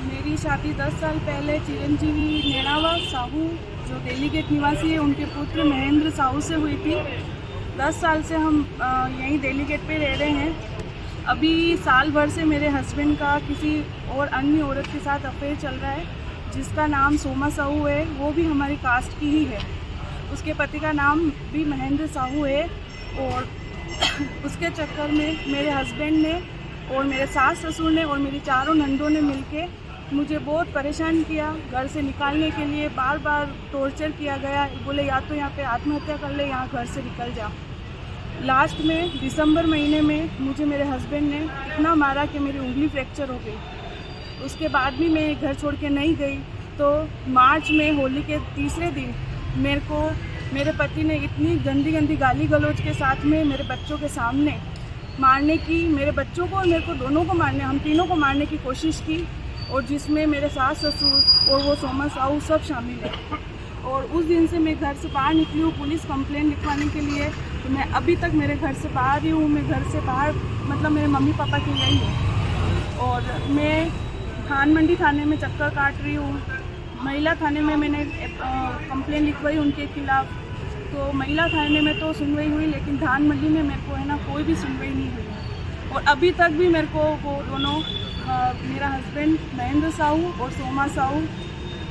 मेरी शादी 10 साल पहले चिरंजीवी नेणावा साहू जो दिल्ली गेट निवासी है उनके पुत्र महेंद्र साहू से हुई थी। 10 साल से हम यहीं दिल्ली गेट पे रह रहे हैं। अभी साल भर से मेरे हस्बैंड का किसी और अन्य औरत के साथ अफेयर चल रहा है जिसका नाम सोमा साहू है। वो भी हमारी कास्ट की ही है। उसके पति का नाम भी महेंद्र साहू है और उसके चक्कर में मेरे हस्बैंड ने और मेरे सास ससुर ने और मेरी चारों नंदों ने मिलके मुझे बहुत परेशान किया। घर से निकालने के लिए बार बार टॉर्चर किया गया। बोले या तो यहाँ पे आत्महत्या कर ले, यहाँ घर से निकल जा। लास्ट में दिसंबर महीने में मुझे मेरे हस्बैंड ने इतना मारा कि मेरी उंगली फ्रैक्चर हो गई। उसके बाद भी मैं घर छोड़ के नहीं गई। तो मार्च में होली के तीसरे दिन मेरे को मेरे पति ने इतनी गंदी गंदी गाली गलौज के साथ में मेरे बच्चों के सामने मारने की, मेरे बच्चों को और मेरे को दोनों को मारने, हम तीनों को मारने की कोशिश की और जिसमें मेरे सास ससुर और वो सोमा साहू सब शामिल है। और उस दिन से मैं घर से बाहर निकली हूँ पुलिस कंप्लेंट लिखवाने के लिए। तो मैं अभी तक मेरे घर से बाहर ही हूँ। मैं घर से बाहर मतलब मेरे मम्मी पापा के यही है। और मैं धान मंडी थाने में चक्कर काट रही हूँ। महिला थाने में मैंने कंप्लेंट लिखवाई उनके खिलाफ़। तो महिला थाने में तो सुनवाई हुई, लेकिन धान मंडी में मेरे को है ना कोई भी सुनवाई नहीं हुई। और अभी तक भी मेरे को वो दोनों मेरा हस्बैंड महेंद्र साहू और सोमा साहू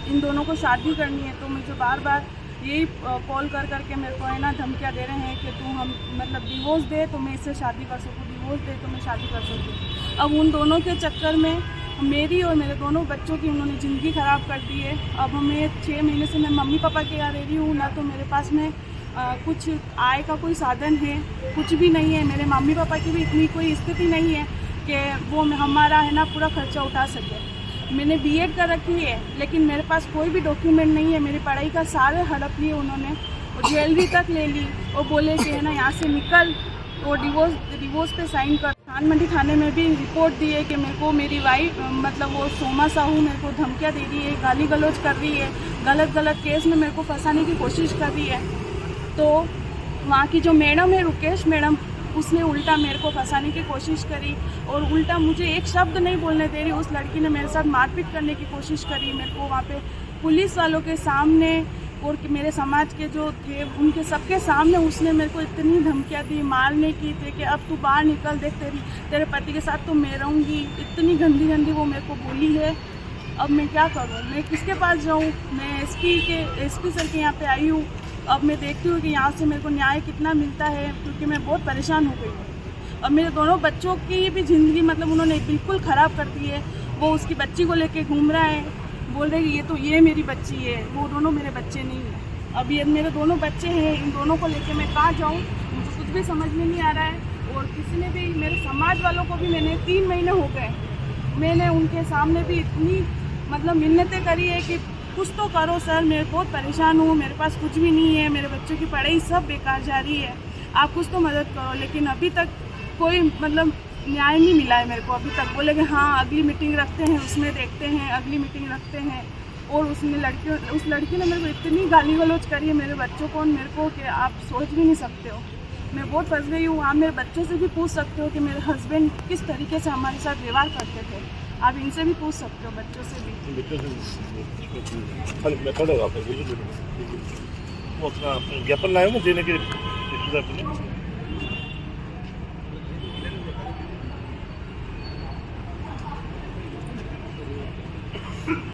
इन दोनों को शादी करनी है। तो मुझे बार बार यही कॉल कर करके मेरे को है ना धमकियाँ दे रहे हैं कि तू हम मतलब डिवोर्स दे तो मैं इससे शादी कर सकूँ, डिवोर्स दे तो मैं शादी कर सकूँ। अब उन दोनों के चक्कर में मेरी और मेरे दोनों बच्चों की उन्होंने ज़िंदगी ख़राब कर दी है। अब मैं 6 महीने से मैं मम्मी पापा के यहाँ रह रही हूँ। ना तो मेरे पास में कुछ आय का कोई साधन है, कुछ भी नहीं है। मेरे मम्मी पापा की भी इतनी कोई स्थिति नहीं है कि वो हमारा है ना पूरा खर्चा उठा सके। मैंने बीएड कर रखी है लेकिन मेरे पास कोई भी डॉक्यूमेंट नहीं है। मेरी पढ़ाई का सारे हड़प लिए उन्होंने और ज्वेलरी तक ले ली और बोले कि है ना यहाँ से निकल और डिवोर्स पे साइन कर। धान मंडी थाने में भी रिपोर्ट दी है कि मेरे को मेरी वाइफ मतलब वो सोमा साहू मेरे को धमकियाँ दे रही है, गाली गलौज कर रही है, गलत केस में मेरे को फंसाने की कोशिश कर रही है। तो वहाँ की जो मैडम है रुकेश मैडम, उसने उल्टा मेरे को फंसाने की कोशिश करी और उल्टा मुझे एक शब्द नहीं बोलने दे रही। उस लड़की ने मेरे साथ मारपीट करने की कोशिश करी। मेरे को वहाँ पे पुलिस वालों के सामने और मेरे समाज के जो थे उनके सबके सामने उसने मेरे को इतनी धमकियाँ दी, मारने की थी कि अब तू बाहर निकल, देख तेरे पति के साथ तो मैं रहूँगी। इतनी गंदी वो मेरे को बोली है। अब मैं क्या करूँ, मैं किसके पास जाऊँ? मैं एसपी सर के यहाँ पे आई हूँ। अब मैं देखती हूँ कि यहाँ से मेरे को न्याय कितना मिलता है, क्योंकि मैं बहुत परेशान हो गई हूँ। अब मेरे दोनों बच्चों की भी ज़िंदगी मतलब उन्होंने बिल्कुल ख़राब कर दी है। वो उसकी बच्ची को लेके घूम रहा है, बोल रहे ये मेरी बच्ची है। वो दोनों मेरे बच्चे नहीं हैं। अब ये मेरे दोनों बच्चे हैं, इन दोनों को लेके मैं कहाँ जाऊँ, मुझे कुछ भी समझ में नहीं आ रहा है। और किसी ने भी मेरे समाज वालों को भी मैंने 3 महीने हो गए, मैंने उनके सामने भी इतनी मतलब मिन्नतें करी है कि कुछ तो करो सर, मैं बहुत परेशान हूँ, मेरे पास कुछ भी नहीं है, मेरे बच्चों की पढ़ाई सब बेकार जा रही है, आप कुछ तो मदद करो। लेकिन अभी तक कोई मतलब न्याय नहीं मिला है मेरे को। अभी तक बोले कि हाँ अगली मीटिंग रखते हैं, उसमें देखते हैं, अगली मीटिंग रखते हैं। और उस लड़की ने मेरे को इतनी गाली गलौज करी है मेरे बच्चों को और मेरे को कि आप सोच भी नहीं सकते हो। मैं बहुत फंस गई हूँ। आप मेरे बच्चों से भी पूछ सकते हो कि मेरे हस्बैंड किस तरीके से हमारे साथ व्यवहार करते थे। आप इनसे भी पूछ सकते हो, बच्चों से भी। वो अपना ज्ञापन लाए ना देने के